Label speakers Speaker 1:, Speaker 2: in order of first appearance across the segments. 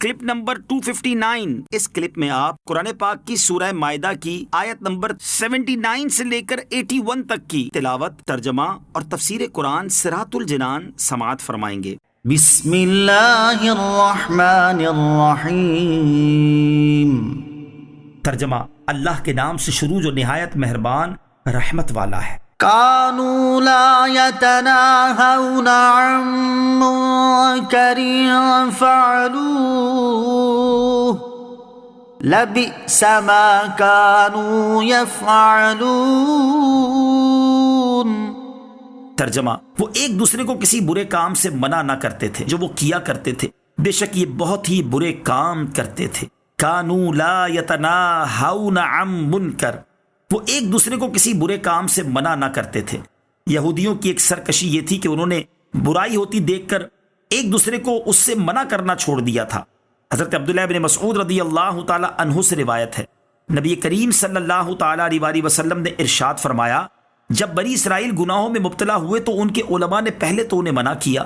Speaker 1: Clip number 259۔ اس clip میں آپ قرآن پاک کی سورہ مائدہ کی آیت نمبر 79 سے لے کر 81 تک کی تلاوت، ترجمہ اور تفسیر قرآن صراط الجنان سماعت فرمائیں گے۔
Speaker 2: بسم اللہ الرحمن الرحیم۔
Speaker 1: ترجمہ: اللہ کے نام سے شروع جو نہایت مہربان رحمت والا ہے۔
Speaker 2: كانوا لا يتناهون عن منكر فعلوه لبئس ما كانوا يفعلون۔
Speaker 1: ترجمہ: وہ ایک دوسرے کو کسی برے کام سے منع نہ کرتے تھے جو وہ کیا کرتے تھے، بے شک یہ بہت ہی برے کام کرتے تھے۔ کانوا لا یتناہون عن منکر، وہ ایک دوسرے کو کسی برے کام سے منع نہ کرتے تھے۔ یہودیوں کی ایک سرکشی یہ تھی کہ انہوں نے برائی ہوتی دیکھ کر ایک دوسرے کو اس سے منع کرنا چھوڑ دیا تھا۔ حضرت عبداللہ بن مسعود رضی اللہ تعالی عنہ سے روایت ہے، نبی کریم صلی اللہ تعالی علیہ وسلم نے ارشاد فرمایا، جب بنی اسرائیل گناہوں میں مبتلا ہوئے تو ان کے علماء نے پہلے تو انہیں منع کیا،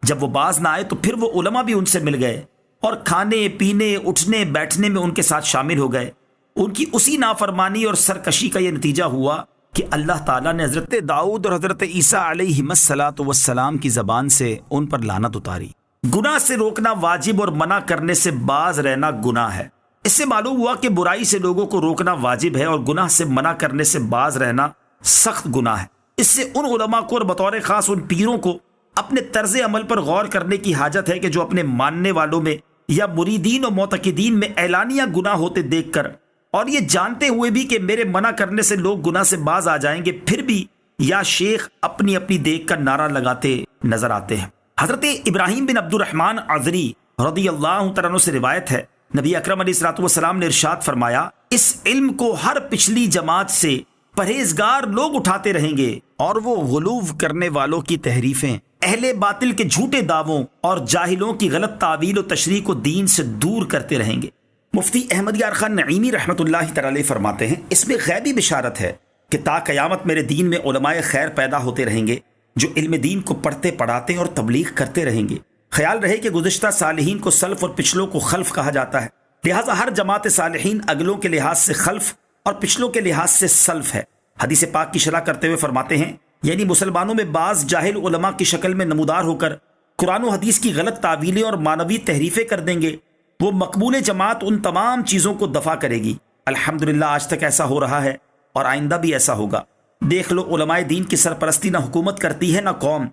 Speaker 1: جب وہ باز نہ آئے تو پھر وہ علماء بھی ان سے مل گئے اور کھانے پینے اٹھنے بیٹھنے میں ان کے ساتھ شامل ہو گئے۔ ان کی اسی نافرمانی اور سرکشی کا یہ نتیجہ ہوا کہ اللہ تعالیٰ نے حضرت داؤد اور حضرت عیسیٰ علیہ السلام کی زبان سے ان پر لعنت اتاری۔ گناہ سے روکنا واجب اور منع کرنے سے باز رہنا گناہ ہے۔ اس سے معلوم ہوا کہ برائی سے لوگوں کو روکنا واجب ہے اور گناہ سے منع کرنے سے باز رہنا سخت گناہ ہے۔ اس سے ان علماء کو اور بطور خاص ان پیروں کو اپنے طرز عمل پر غور کرنے کی حاجت ہے کہ جو اپنے ماننے والوں میں یا مریدین و معتقدین میں اعلانیہ گناہ ہوتے دیکھ کر اور یہ جانتے ہوئے بھی کہ میرے منع کرنے سے لوگ گناہ سے باز آ جائیں گے، پھر بھی یا شیخ اپنی اپنی دیکھ کر نعرہ لگاتے نظر آتے ہیں۔ حضرت ابراہیم بن عبد الرحمن عذری رضی اللہ تعالیٰ عنہ سے روایت ہے، نبی اکرم علیہ الصلوۃ والسلام نے ارشاد فرمایا، اس علم کو ہر پچھلی جماعت سے پرہیزگار لوگ اٹھاتے رہیں گے اور وہ غلو کرنے والوں کی تحریفیں، اہل باطل کے جھوٹے دعووں اور جاہلوں کی غلط تعویل و تشریح کو دین سے دور کرتے رہیں گے۔ مفتی احمد یار خان نعیمی رحمۃ اللہ تعالی فرماتے ہیں، اس میں غیبی بشارت ہے کہ تا قیامت میرے دین میں علماء خیر پیدا ہوتے رہیں گے جو علم دین کو پڑھتے پڑھاتے اور تبلیغ کرتے رہیں گے۔ خیال رہے کہ گزشتہ صالحین کو سلف اور پچھلوں کو خلف کہا جاتا ہے، لہٰذا ہر جماعت صالحین اگلوں کے لحاظ سے خلف اور پچھلوں کے لحاظ سے سلف ہے۔ حدیث پاک کی شرح کرتے ہوئے فرماتے ہیں، یعنی مسلمانوں میں بعض جاہل علماء کی شکل میں نمودار ہو کر قرآن و حدیث کی غلط تعویلیں اور مانوی تحریفیں کر دیں گے، وہ مقبول جماعت ان تمام چیزوں کو دفع کرے گی۔ الحمدللہ آج تک ایسا ہو رہا ہے اور آئندہ بھی ایسا ہوگا۔ دیکھ لو، علماء دین کی سرپرستی نہ حکومت کرتی ہے نہ قوم،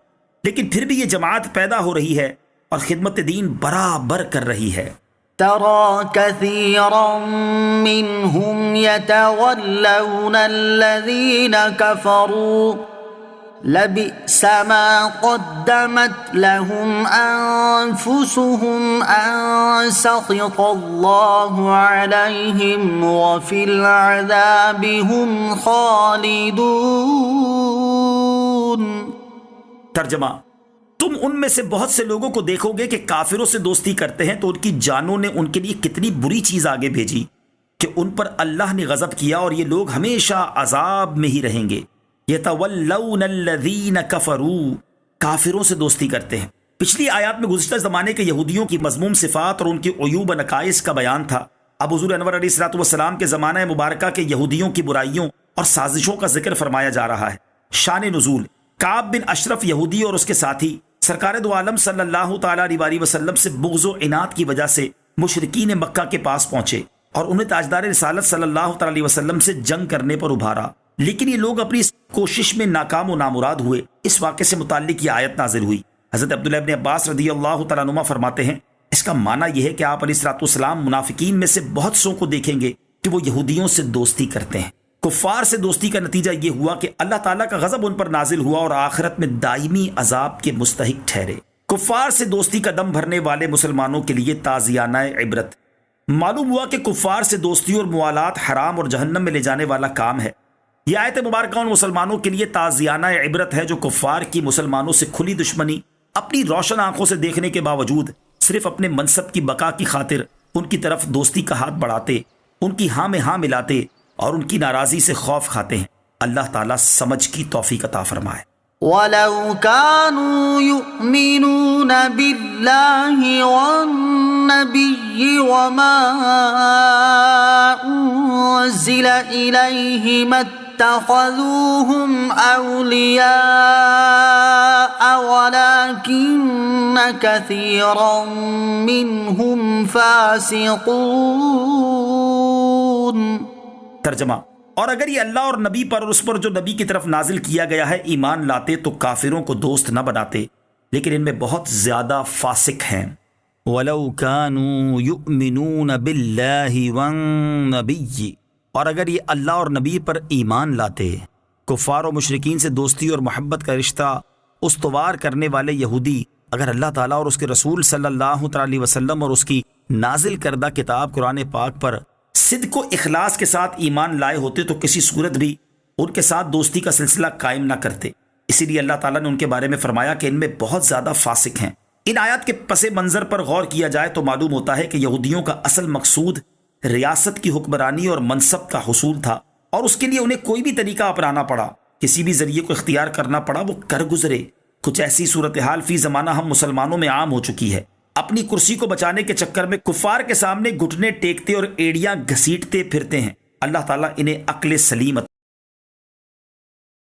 Speaker 1: لیکن پھر بھی یہ جماعت پیدا ہو رہی ہے اور خدمت دین برابر کر رہی ہے۔
Speaker 2: ترى كثيرا منهم يتولون الذين كفروا لبئس ما قدمت لهم أنفسهم أن سخط الله عليهم وفي العذاب هم خالدون۔
Speaker 1: ترجمہ: تم ان میں سے بہت سے لوگوں کو دیکھو گے کہ کافروں سے دوستی کرتے ہیں تو ان کی جانوں نے ان کے لیے کتنی بری چیز آگے بھیجی کہ ان پر اللہ نے غضب کیا اور یہ لوگ ہمیشہ عذاب میں ہی رہیں گے۔ یتولون الذین کفروا، کافروں سے دوستی کرتے ہیں۔ پچھلی آیات میں گزشتہ زمانے کے یہودیوں کی مذموم صفات اور ان کی عیوب و نقائص کا بیان تھا۔ اب حضور انور علیہ الصلوۃ والسلام کے زمانہ مبارکہ کے یہودیوں کی برائیوں اور سازشوں کا ذکر فرمایا جا رہا ہے۔ شان نزول: کعب بن اشرف یہودی اور اس کے ساتھی سرکار دو عالم صلی اللہ تعالی علیہ وسلم سے بغض و عناد کی وجہ سے مشرکین مکہ کے پاس پہنچے اور انہیں تاجدار رسالت صلی اللہ تعالی علیہ وسلم سے جنگ کرنے پر ابھارا، لیکن یہ لوگ اپنی اس کوشش میں ناکام و نامراد ہوئے۔ اس واقعے سے متعلق یہ آیت نازل ہوئی۔ حضرت عبداللہ ابن عباس رضی اللہ تعالیٰ عنہما فرماتے ہیں، اس کا معنی یہ ہے کہ آپ علیہ الصلوۃ والسلام منافقین میں سے بہت سو کو دیکھیں گے کہ وہ یہودیوں سے دوستی کرتے ہیں۔ کفار سے دوستی کا نتیجہ یہ ہوا کہ اللہ تعالیٰ کا غضب ان پر نازل ہوا اور آخرت میں دائمی عذاب کے مستحق ٹھہرے۔ کفار سے دوستی کا دم بھرنے والے مسلمانوں کے لیے تازیانہ عبرت۔ معلوم ہوا کہ کفار سے دوستی اور موالات حرام اور جہنم میں لے جانے والا کام ہے۔ یہ آیت مبارکہ ان مسلمانوں کے لیے تازیانہ عبرت ہے جو کفار کی مسلمانوں سے کھلی دشمنی اپنی روشن آنکھوں سے دیکھنے کے باوجود صرف اپنے منصب کی بقا کی خاطر ان کی طرف دوستی کا ہاتھ بڑھاتے، ان کی ہاں میں ہاں ملاتے اور ان کی ناراضی سے خوف کھاتے ہیں۔ اللہ تعالیٰ سمجھ کی توفیق عطا فرمائے۔
Speaker 2: ولو كانوا يؤمنون بالله والنبي وما أنزل إليه ما اتخذوهم أولياء ولكن كثيرا منهم فاسقون۔
Speaker 1: ترجمہ: اور اگر یہ اللہ اور نبی پر اور اس پر جو نبی کی طرف نازل کیا گیا ہے ایمان لاتے تو کافروں کو دوست نہ بناتے، لیکن ان میں بہت زیادہ فاسق ہیں۔ وَلَوْ كَانُوا يُؤْمِنُونَ بِاللَّهِ وَالنَّبِيِّ، اور اگر یہ اللہ اور نبی پر ایمان لاتے، کفار و مشرکین سے دوستی اور محبت کا رشتہ استوار کرنے والے یہودی اگر اللہ تعالیٰ اور اس کے رسول صلی اللہ تعالی وسلم اور اس کی نازل کردہ کتاب قرآن پاک پر صدق و اخلاص کے ساتھ ایمان لائے ہوتے تو کسی صورت بھی ان کے ساتھ دوستی کا سلسلہ قائم نہ کرتے۔ اسی لیے اللہ تعالیٰ نے ان کے بارے میں فرمایا کہ ان میں بہت زیادہ فاسق ہیں۔ ان آیات کے پس منظر پر غور کیا جائے تو معلوم ہوتا ہے کہ یہودیوں کا اصل مقصود ریاست کی حکمرانی اور منصب کا حصول تھا، اور اس کے لیے انہیں کوئی بھی طریقہ اپنانا پڑا، کسی بھی ذریعے کو اختیار کرنا پڑا، وہ کر گزرے۔ کچھ ایسی صورتحال فی زمانہ ہم مسلمانوں میں عام ہو چکی ہے۔ اپنی کرسی کو بچانے کے چکر میں کفار کے سامنے گھٹنے ٹیکتے اور ایڑیاں گھسیٹتے پھرتے ہیں۔ اللہ تعالیٰ انہیں عقل سلیم